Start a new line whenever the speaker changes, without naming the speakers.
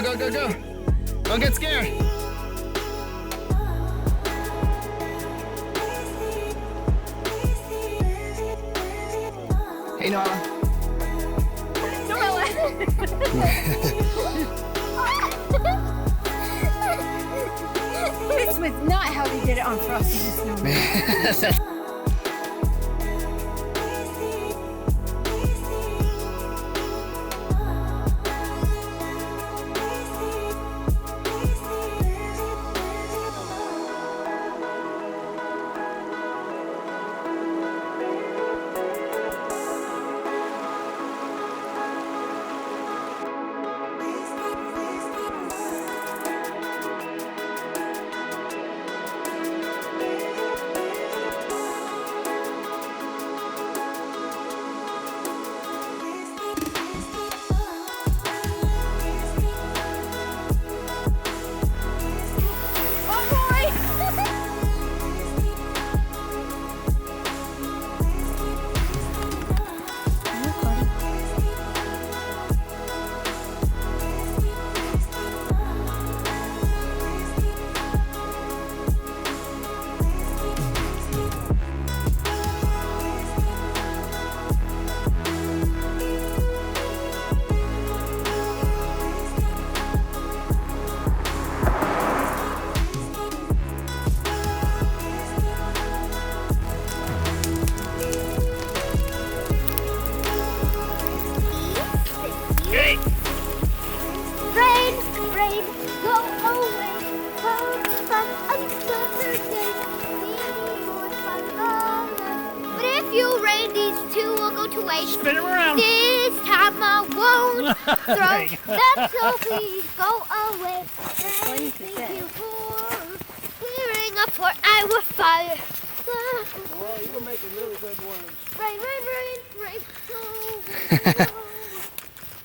Go, go, go, go. Don't get scared. Hey, Noah.
This was not how we did it on Frosty the Snowman.
Spin him around.
This time I won't throw them, so please go away. Thank you for clearing up for our fire.
Well, you're making really good words.
Rain, rain, rain, rain.